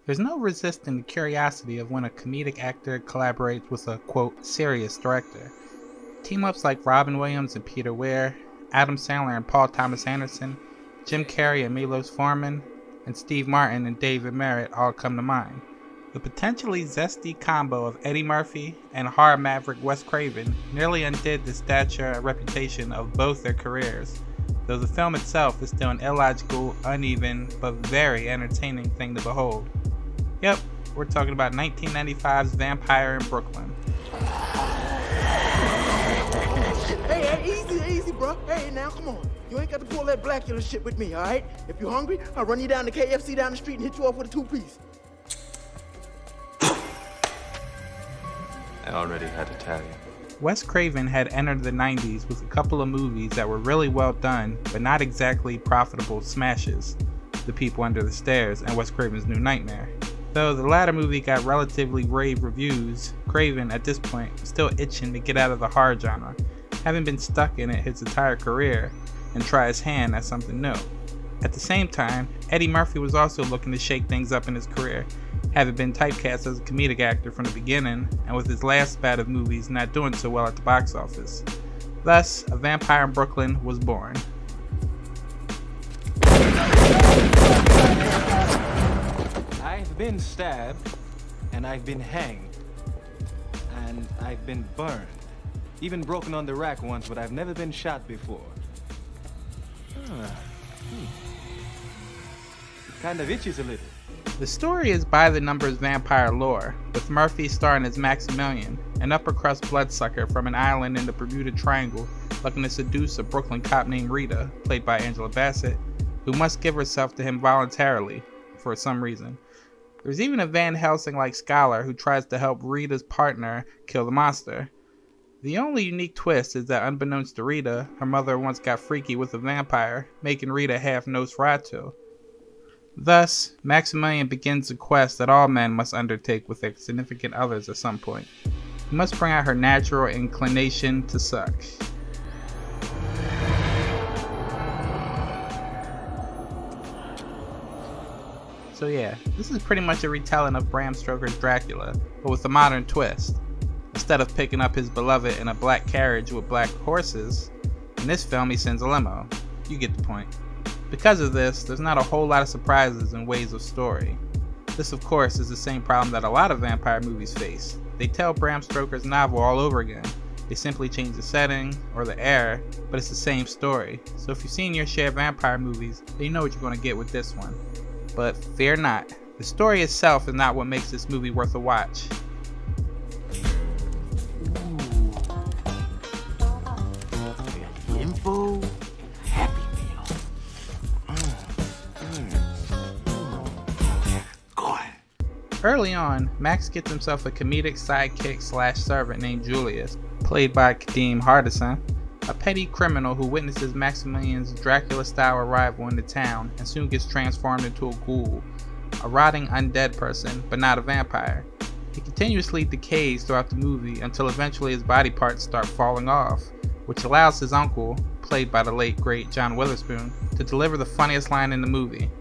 There's no resisting the curiosity of when a comedic actor collaborates with a, quote, serious director. Team-ups like Robin Williams and Peter Weir, Adam Sandler and Paul Thomas Anderson, Jim Carrey and Milos Forman, and Steve Martin and David Merritt all come to mind. The potentially zesty combo of Eddie Murphy and horror maverick Wes Craven nearly undid the stature and reputation of both their careers, though the film itself is still an illogical, uneven, but very entertaining thing to behold. Yep, we're talking about 1995's Vampire in Brooklyn. Hey, easy, bro. Hey, now, come on. You ain't got to pull that Blacula shit with me, all right? If you're hungry, I'll run you down to KFC down the street and hit you off with a 2-piece. I already had Italian. Wes Craven had entered the 90s with a couple of movies that were really well done, but not exactly profitable smashes. The People Under the Stairs and Wes Craven's New Nightmare. Though the latter movie got relatively rave reviews, Craven, at this point, was still itching to get out of the horror genre, having been stuck in it his entire career, and try his hand at something new. At the same time, Eddie Murphy was also looking to shake things up in his career, having been typecast as a comedic actor from the beginning, and with his last bat of movies not doing so well at the box office. Thus, A Vampire in Brooklyn was born. I've been stabbed, and I've been hanged, and I've been burned. Even broken on the rack once, but I've never been shot before. Kind of itches a little. The story is by the numbers vampire lore, with Murphy starring as Maximilian, an upper-crust bloodsucker from an island in the Bermuda Triangle looking to seduce a Brooklyn cop named Rita, played by Angela Bassett, who must give herself to him voluntarily, for some reason. There's even a Van Helsing-like scholar who tries to help Rita's partner kill the monster. The only unique twist is that unbeknownst to Rita, her mother once got freaky with a vampire, making Rita half Nosferatu. Thus, Maximilian begins a quest that all men must undertake with their significant others at some point. He must bring out her natural inclination to suck. So yeah, this is pretty much a retelling of Bram Stoker's Dracula, but with a modern twist. Instead of picking up his beloved in a black carriage with black horses, in this film he sends a limo. You get the point. Because of this, there's not a whole lot of surprises in ways of story. This of course is the same problem that a lot of vampire movies face. They tell Bram Stoker's novel all over again. They simply change the setting or the air, but it's the same story. So if you've seen your share of vampire movies, then you know what you're going to get with this one. But fear not, the story itself is not what makes this movie worth a watch. Info, Happy Meal. Go ahead. Early on, Max gets himself a comedic sidekick slash servant named Julius, played by Kadeem Hardison, a petty criminal who witnesses Maximilian's Dracula-style arrival into town and soon gets transformed into a ghoul, a rotting undead person, but not a vampire. He continuously decays throughout the movie until eventually his body parts start falling off, which allows his uncle, played by the late great John Witherspoon, to deliver the funniest line in the movie.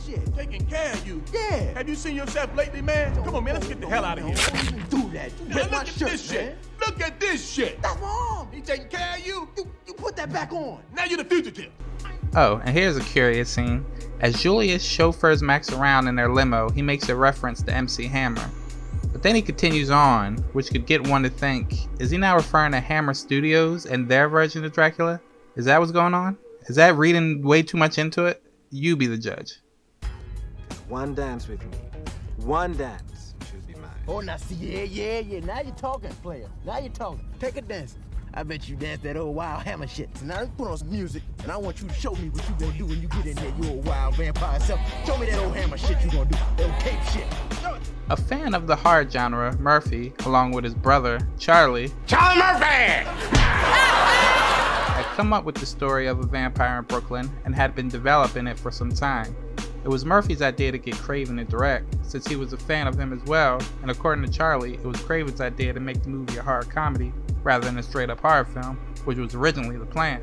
Shit, taking care of you. Yeah. Have you seen yourself lately, man? Come on, man, let's get the hell out of here. Don't even do that. You rip my shirt, this shit. Look at this shit. That's my arm. He taking care of you. You put that back on. Now you're the fugitive. Oh, and here's a curious scene. As Julius chauffeurs Max around in their limo, he makes a reference to MC Hammer. But then he continues on, which could get one to think, is he now referring to Hammer Studios and their version of Dracula? Is that what's going on? Is that reading way too much into it? You be the judge. One dance with me. One dance should be mine. Oh, now see, yeah. Now you're talking, player. Now you're talking. Take a dance. I bet you dance that old wild hammer shit. So now let's put on some music, and I want you to show me what you gonna do when you get in there, you old wild vampire self. Show me that old hammer shit you gonna do. That old cape shit. Show it. A fan of the horror genre, Murphy, along with his brother, Charlie Murphy! had come up with the story of A Vampire in Brooklyn and had been developing it for some time. It was Murphy's idea to get Craven to direct, since he was a fan of him as well, and according to Charlie, it was Craven's idea to make the movie a horror comedy rather than a straight-up horror film, which was originally the plan.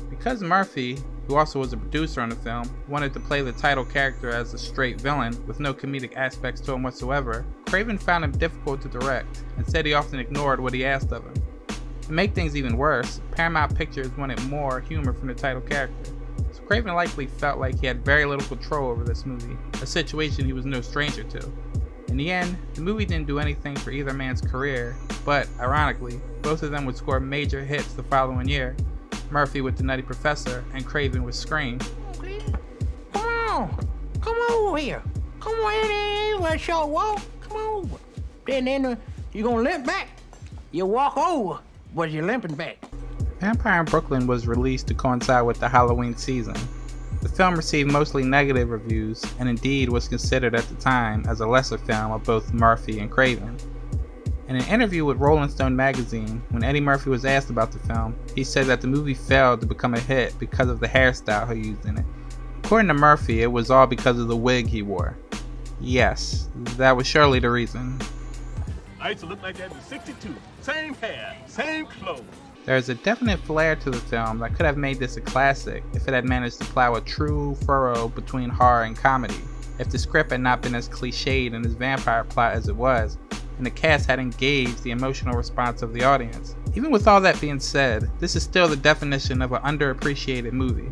Because Murphy, who also was a producer on the film, wanted to play the title character as a straight villain with no comedic aspects to him whatsoever, Craven found him difficult to direct and said he often ignored what he asked of him. To make things even worse, Paramount Pictures wanted more humor from the title character, so Craven likely felt like he had very little control over this movie, a situation he was no stranger to. In the end, the movie didn't do anything for either man's career, but, ironically, both of them would score major hits the following year, Murphy with The Nutty Professor and Craven with Scream. Come over here. Come on in, let's your walk. Come over. Then you gonna limp back. You walk over, but you're limping back. Vampire in Brooklyn was released to coincide with the Halloween season. The film received mostly negative reviews, and indeed was considered at the time as a lesser film of both Murphy and Craven. In an interview with Rolling Stone magazine, when Eddie Murphy was asked about the film, he said that the movie failed to become a hit because of the hairstyle he used in it. According to Murphy, it was all because of the wig he wore. Yes, that was surely the reason. I used to look like that in '62. Same hair, same clothes. There is a definite flair to the film that could have made this a classic if it had managed to plow a true furrow between horror and comedy, if the script had not been as cliched in its vampire plot as it was, and the cast had engaged the emotional response of the audience. Even with all that being said, this is still the definition of an underappreciated movie.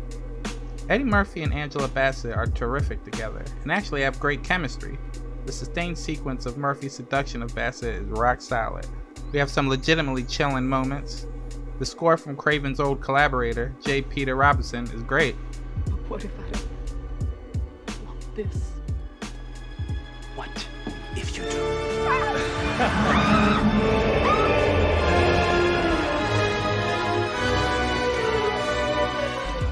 Eddie Murphy and Angela Bassett are terrific together, and actually have great chemistry. The sustained sequence of Murphy's seduction of Bassett is rock solid. We have some legitimately chilling moments. The score from Craven's old collaborator, J. Peter Robinson, is great. What if I don't want this? What if you do?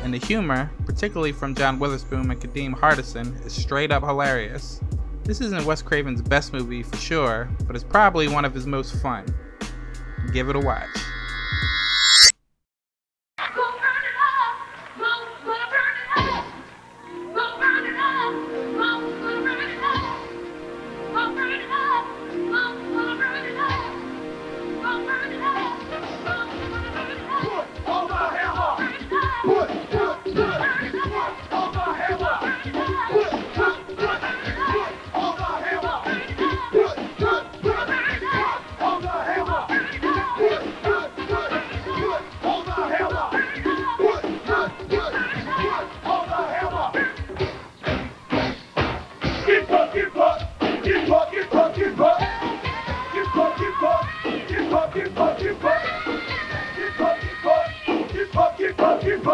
And the humor, particularly from John Witherspoon and Kadeem Hardison, is straight up hilarious. This isn't Wes Craven's best movie for sure, but it's probably one of his most fun. Give it a watch. Keep up.